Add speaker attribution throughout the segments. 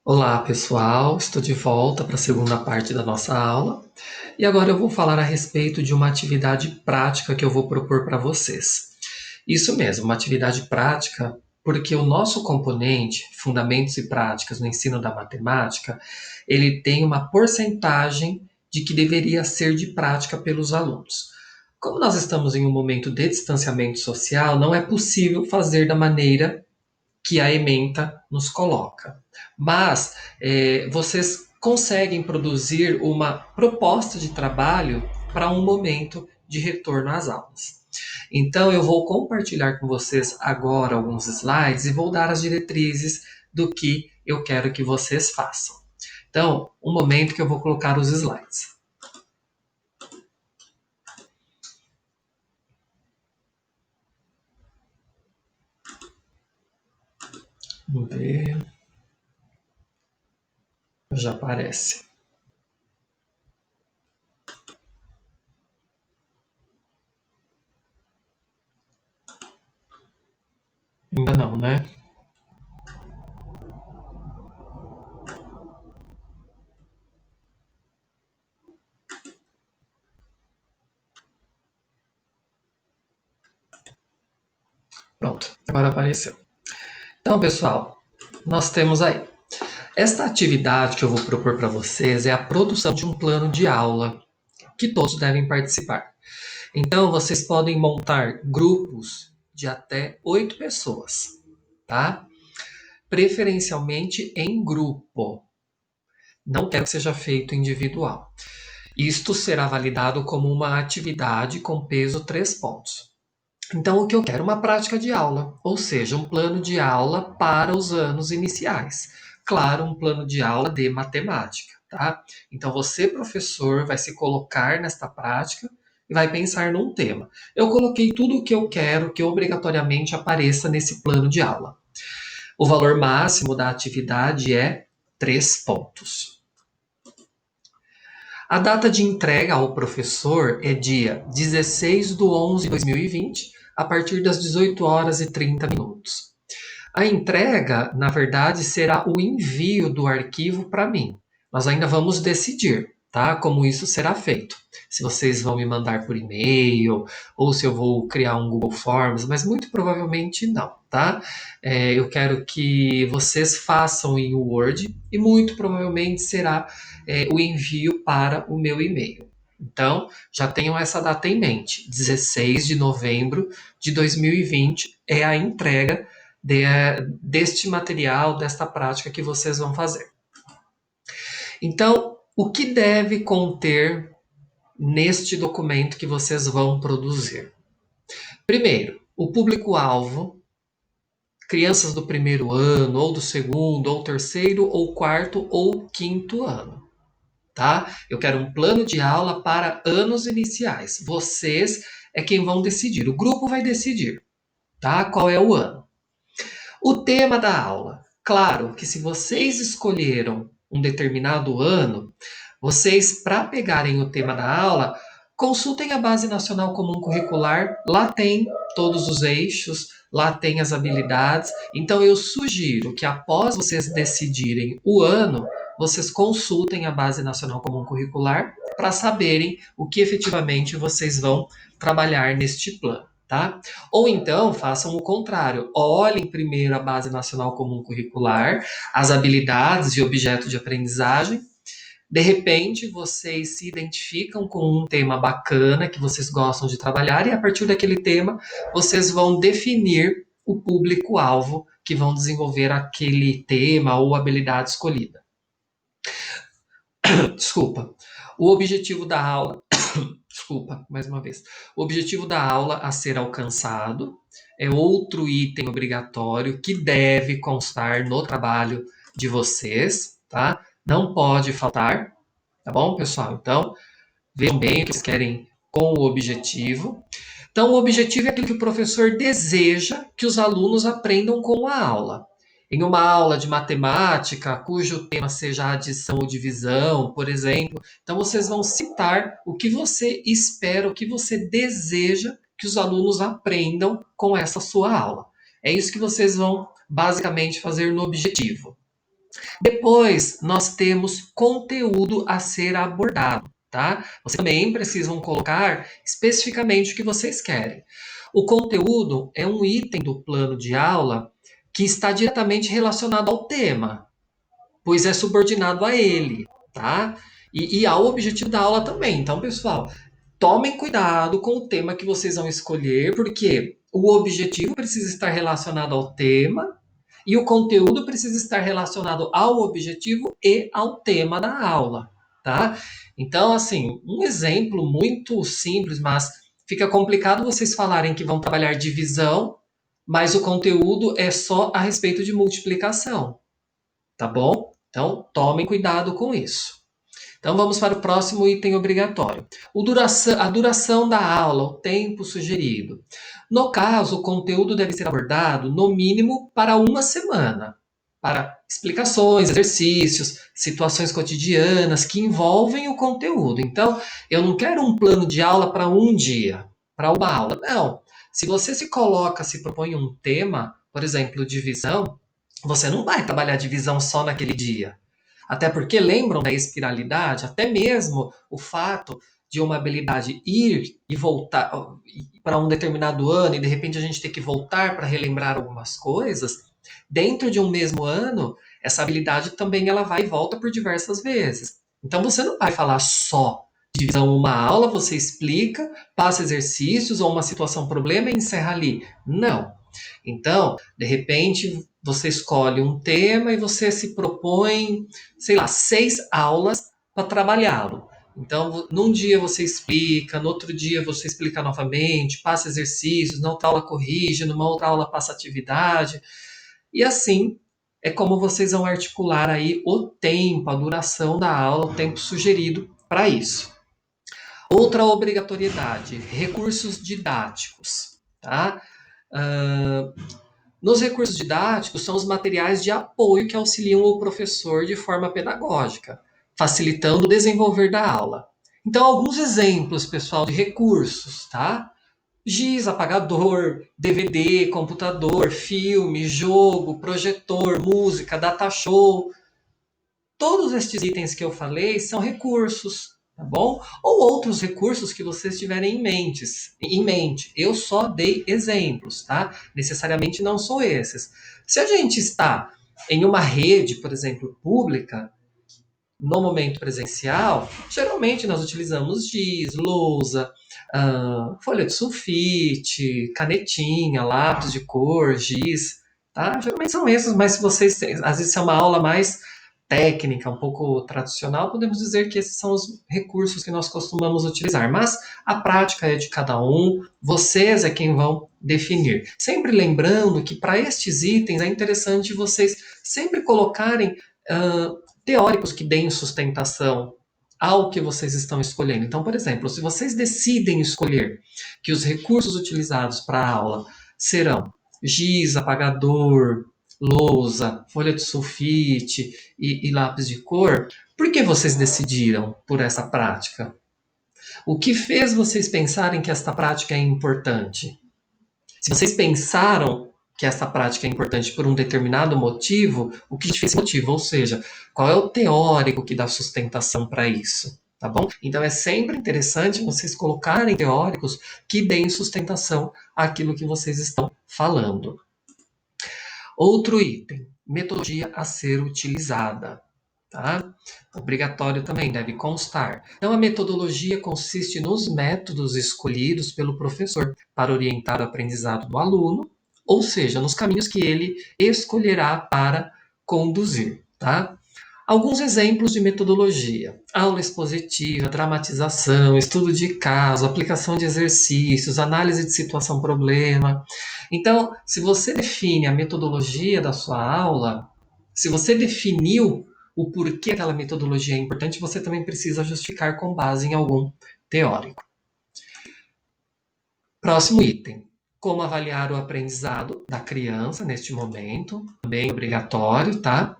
Speaker 1: Olá, pessoal. Estou de volta para a segunda parte da nossa aula e agora eu vou falar a respeito de uma atividade prática que eu vou propor para vocês. Isso mesmo, uma atividade prática, porque o nosso componente, Fundamentos e Práticas no Ensino da Matemática, ele tem uma porcentagem de que deveria ser de prática pelos alunos. Como nós estamos em um momento de distanciamento social, não é possível fazer da maneira que a ementa nos coloca. Mas vocês conseguem produzir uma proposta de trabalho para um momento de retorno às aulas. Então, eu vou compartilhar com vocês agora alguns slides e vou dar as diretrizes do que eu quero que vocês façam. Então, um momento que eu vou colocar os slides. Vamos ver. Já aparece. Ainda não, né? Pronto, agora apareceu. Então, pessoal, nós temos aí. Esta atividade que eu vou propor para vocês é a produção de um plano de aula que todos devem participar. Então, vocês podem montar grupos de até 8 pessoas, tá? Preferencialmente em grupo. Não quero que seja feito individual. Isto será validado como uma atividade com peso 3 pontos. Então, o que eu quero? Uma prática de aula, ou seja, um plano de aula para os anos iniciais. Claro, um plano de aula de matemática, tá? Então, você, professor, vai se colocar nesta prática e vai pensar num tema. Eu coloquei tudo o que eu quero que obrigatoriamente apareça nesse plano de aula. O valor máximo da atividade é 3 pontos. A data de entrega ao professor é dia 16/11/2020, a partir das 18 horas e 30 minutos. A entrega, na verdade, será o envio do arquivo para mim. Nós ainda vamos decidir, tá? Como isso será feito. Se vocês vão me mandar por e-mail ou se eu vou criar um Google Forms, mas muito provavelmente não, tá? Eu quero que vocês façam em Word e muito provavelmente será o envio para o meu e-mail. Então, já tenham essa data em mente. 16 de novembro de 2020 é a entrega deste material, desta prática que vocês vão fazer. Então, o que deve conter neste documento que vocês vão produzir? Primeiro, o público-alvo, crianças do primeiro ano, ou do segundo, ou terceiro, ou quarto, ou quinto ano. Tá? Eu quero um plano de aula para anos iniciais. Vocês é quem vão decidir. O grupo vai decidir, tá? Qual é o ano. O tema da aula. Claro que se vocês escolheram um determinado ano, vocês, para pegarem o tema da aula, consultem a Base Nacional Comum Curricular. Lá tem todos os eixos, lá tem as habilidades. Então, eu sugiro que após vocês decidirem o ano, vocês consultem a Base Nacional Comum Curricular para saberem o que efetivamente vocês vão trabalhar neste plano. Tá? Ou então façam o contrário, olhem primeiro a Base Nacional Comum Curricular, as habilidades e objeto de aprendizagem. De repente, vocês se identificam com um tema bacana que vocês gostam de trabalhar, e a partir daquele tema, vocês vão definir o público-alvo que vão desenvolver aquele tema ou habilidade escolhida. Desculpa. O objetivo da aula. Desculpa, mais uma vez. O objetivo da aula a ser alcançado é outro item obrigatório que deve constar no trabalho de vocês, tá? Não pode faltar, tá bom, pessoal? Então, vejam bem o que vocês querem com o objetivo. Então, o objetivo é aquilo que o professor deseja que os alunos aprendam com a aula. Em uma aula de matemática, cujo tema seja adição ou divisão, por exemplo, então vocês vão citar o que você espera, o que você deseja que os alunos aprendam com essa sua aula. É isso que vocês vão basicamente fazer no objetivo. Depois, nós temos conteúdo a ser abordado, tá? Vocês também precisam colocar especificamente o que vocês querem. O conteúdo é um item do plano de aula que está diretamente relacionado ao tema, pois é subordinado a ele, tá? E ao objetivo da aula também. Então, pessoal, tomem cuidado com o tema que vocês vão escolher, porque o objetivo precisa estar relacionado ao tema e o conteúdo precisa estar relacionado ao objetivo e ao tema da aula, tá? Então, assim, um exemplo muito simples, mas fica complicado vocês falarem que vão trabalhar divisão, mas o conteúdo é só a respeito de multiplicação, tá bom? Então, tomem cuidado com isso. Então vamos para o próximo item obrigatório. A duração da aula, o tempo sugerido. No caso, o conteúdo deve ser abordado no mínimo para uma semana, para explicações, exercícios, situações cotidianas que envolvem o conteúdo. Então, eu não quero um plano de aula para um dia, para uma aula. Não. Se você se coloca, se propõe um tema, por exemplo, divisão, você não vai trabalhar divisão só naquele dia. Até porque lembram da espiralidade, até mesmo o fato de uma habilidade ir e voltar para um determinado ano e de repente a gente ter que voltar para relembrar algumas coisas, dentro de um mesmo ano, essa habilidade também ela vai e volta por diversas vezes. Então você não vai falar só divisão uma aula, você explica, passa exercícios ou uma situação problema e encerra ali. Não. Então, de repente, você escolhe um tema e você se propõe, sei lá, 6 aulas para trabalhá-lo. Então, num dia você explica, no outro dia você explica novamente, passa exercícios, na outra aula corrige, numa outra aula passa atividade. E assim é como vocês vão articular aí o tempo, a duração da aula, o tempo sugerido para isso. Outra obrigatoriedade, recursos didáticos, tá? Uh, Nos recursos didáticos são os materiais de apoio que auxiliam o professor de forma pedagógica, facilitando o desenvolver da aula. Então, alguns exemplos, pessoal, de recursos, tá? Giz, apagador, DVD, computador, filme, jogo, projetor, música, data show. Todos estes itens que eu falei são recursos, tá bom? Ou outros recursos que vocês tiverem em mente. Eu só dei exemplos, tá? Necessariamente não são esses. Se a gente está em uma rede, por exemplo, pública, no momento presencial, geralmente nós utilizamos giz, lousa, folha de sulfite, canetinha, lápis de cor, giz, tá? Geralmente são esses, mas se vocês têm, às vezes é uma aula mais técnica, um pouco tradicional, podemos dizer que esses são os recursos que nós costumamos utilizar. Mas a prática é de cada um, vocês é quem vão definir. Sempre lembrando que para estes itens é interessante vocês sempre colocarem teóricos que deem sustentação ao que vocês estão escolhendo. Então, por exemplo, se vocês decidem escolher que os recursos utilizados para a aula serão giz, apagador, lousa, folha de sulfite e lápis de cor, por que vocês decidiram por essa prática? O que fez vocês pensarem que esta prática é importante? Se vocês pensaram que essa prática é importante por um determinado motivo, o que justifica esse motivo? Ou seja, qual é o teórico que dá sustentação para isso? Tá bom? Então é sempre interessante vocês colocarem teóricos que deem sustentação àquilo que vocês estão falando. Outro item, metodologia a ser utilizada. Tá? Obrigatório também, deve constar. Então, a metodologia consiste nos métodos escolhidos pelo professor para orientar o aprendizado do aluno, ou seja, nos caminhos que ele escolherá para conduzir. Tá? Alguns exemplos de metodologia: aula expositiva, dramatização, estudo de caso, aplicação de exercícios, análise de situação-problema. Então, se você define a metodologia da sua aula, se você definiu o porquê aquela metodologia é importante, você também precisa justificar com base em algum teórico. Próximo item. Como avaliar o aprendizado da criança neste momento, bem obrigatório, tá?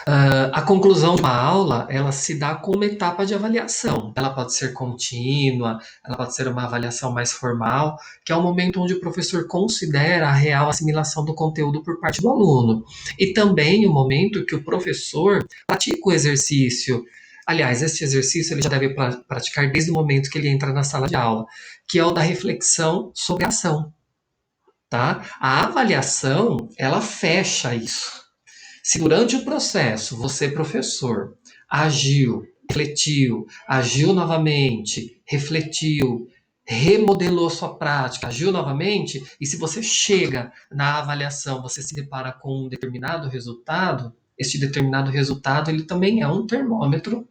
Speaker 1: A conclusão de uma aula, ela se dá com uma etapa de avaliação. Ela pode ser contínua, ela pode ser uma avaliação mais formal, que é o momento onde o professor considera a real assimilação do conteúdo por parte do aluno. E também o momento que o professor pratica o exercício. Aliás, esse exercício ele já deve praticar desde o momento que ele entra na sala de aula, que é o da reflexão sobre a ação, tá? A avaliação, ela fecha isso. Se durante o processo você, professor, agiu novamente, refletiu, remodelou sua prática, agiu novamente, e se você chega na avaliação, você se depara com um determinado resultado, este determinado resultado ele também é um termômetro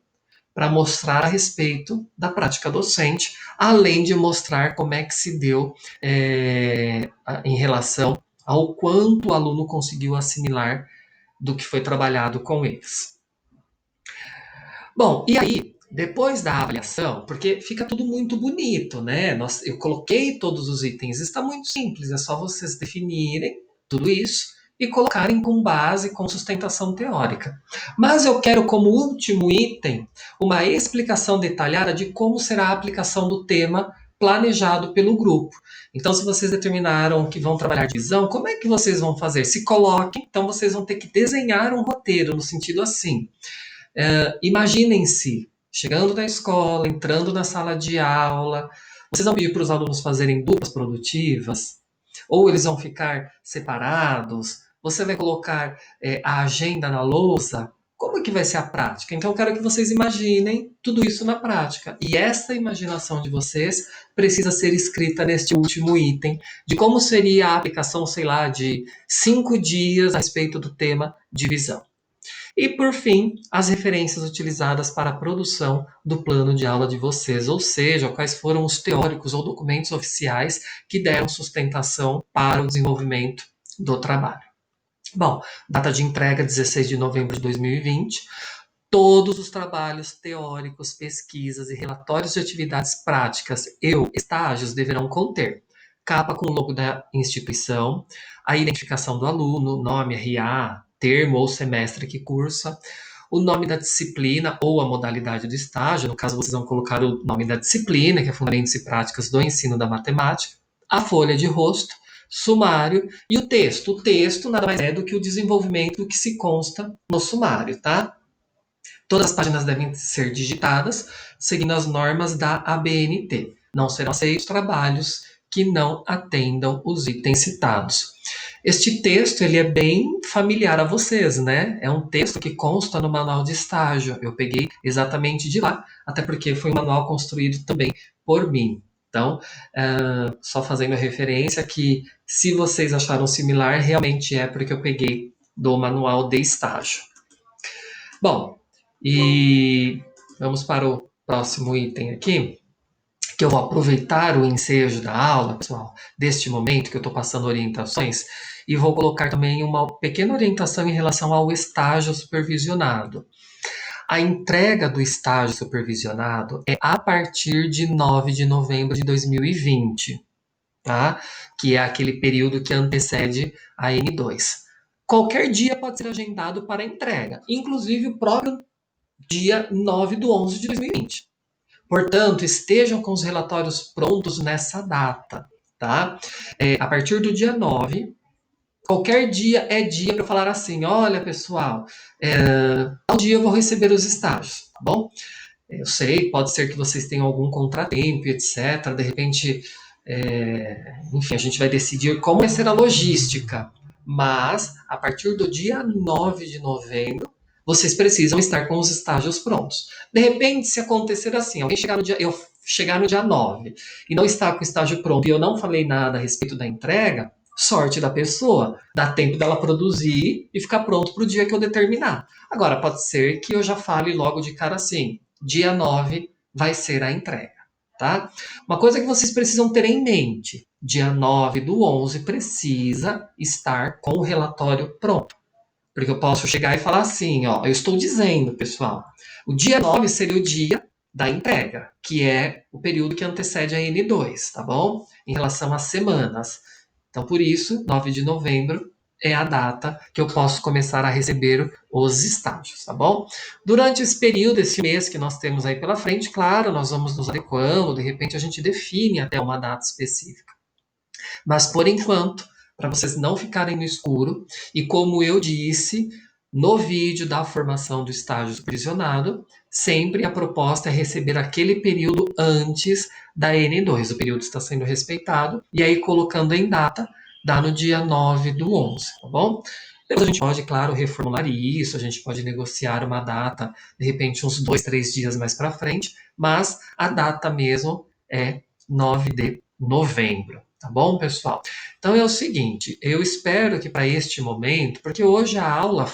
Speaker 1: para mostrar a respeito da prática docente, além de mostrar como é que se deu em relação ao quanto o aluno conseguiu assimilar do que foi trabalhado com eles. Bom, e aí, depois da avaliação, porque fica tudo muito bonito, né? Eu coloquei todos os itens, está muito simples, é só vocês definirem tudo isso e colocarem com base, com sustentação teórica. Mas eu quero como último item uma explicação detalhada de como será a aplicação do tema planejado pelo grupo. Então, se vocês determinaram que vão trabalhar divisão, como é que vocês vão fazer? Se coloquem, então vocês vão ter que desenhar um roteiro no sentido assim. Imaginem-se chegando da escola, entrando na sala de aula. Vocês vão pedir para os alunos fazerem duplas produtivas? Ou eles vão ficar separados? Você vai colocar a agenda na lousa? Como é que vai ser a prática? Então, eu quero que vocês imaginem tudo isso na prática. E essa imaginação de vocês precisa ser escrita neste último item, de como seria a aplicação, sei lá, de 5 dias a respeito do tema divisão. E, por fim, as referências utilizadas para a produção do plano de aula de vocês, ou seja, quais foram os teóricos ou documentos oficiais que deram sustentação para o desenvolvimento do trabalho. Bom, data de entrega 16 de novembro de 2020. Todos os trabalhos teóricos, pesquisas e relatórios de atividades práticas e estágios deverão conter capa com o logo da instituição, a identificação do aluno, nome, RA, termo ou semestre que cursa, o nome da disciplina ou a modalidade do estágio, no caso vocês vão colocar o nome da disciplina, que é Fundamentos e Práticas do Ensino da Matemática, a folha de rosto, sumário e o texto. O texto nada mais é do que o desenvolvimento do que se consta no sumário, tá? Todas as páginas devem ser digitadas, seguindo as normas da ABNT. Não serão aceitos trabalhos que não atendam os itens citados. Este texto ele é bem familiar a vocês, né? É um texto que consta no manual de estágio. Eu peguei exatamente de lá, até porque foi um manual construído também por mim. Então, só fazendo a referência que se vocês acharam similar, realmente é porque eu peguei do manual de estágio. Bom, e vamos para o próximo item aqui, que eu vou aproveitar o ensejo da aula, pessoal, deste momento que eu estou passando orientações, e vou colocar também uma pequena orientação em relação ao estágio supervisionado. A entrega do estágio supervisionado é a partir de 9 de novembro de 2020, tá? Que é aquele período que antecede a N2. Qualquer dia pode ser agendado para entrega, inclusive o próprio dia 9 de 11 de 2020. Portanto, estejam com os relatórios prontos nessa data, tá? A partir do dia 9, qualquer dia é dia para falar assim, olha, pessoal, tal dia eu vou receber os estágios, tá bom? Eu sei, pode ser que vocês tenham algum contratempo, etc. De repente, enfim, a gente vai decidir como vai ser a logística. Mas, a partir do dia 9 de novembro, vocês precisam estar com os estágios prontos. De repente, se acontecer assim, eu chegar no dia 9 e não estar com o estágio pronto e eu não falei nada a respeito da entrega, sorte da pessoa, dá tempo dela produzir e ficar pronto para o dia que eu determinar. Agora, pode ser que eu já fale logo de cara assim, dia 9 vai ser a entrega, tá? Uma coisa que vocês precisam ter em mente, dia 9 do 11 precisa estar com o relatório pronto. Porque eu posso chegar e falar assim, ó, eu estou dizendo, pessoal, o dia 9 seria o dia da entrega, que é o período que antecede a N2, tá bom? Em relação às semanas. Então, por isso, 9 de novembro é a data que eu posso começar a receber os estágios, tá bom? Durante esse período, esse mês que nós temos aí pela frente, claro, nós vamos nos adequando, de repente a gente define até uma data específica. Mas por enquanto, para vocês não ficarem no escuro, e como eu disse no vídeo da formação do estágio supervisionado, sempre a proposta é receber aquele período antes da N2. O período está sendo respeitado, e aí colocando em data, dá no dia 9 do 11, tá bom? Depois a gente pode, claro, reformular isso, a gente pode negociar uma data, de repente, uns 2, 3 dias mais para frente, mas a data mesmo é 9 de novembro. Tá bom, pessoal? Então é o seguinte, eu espero que para este momento, porque hoje a aula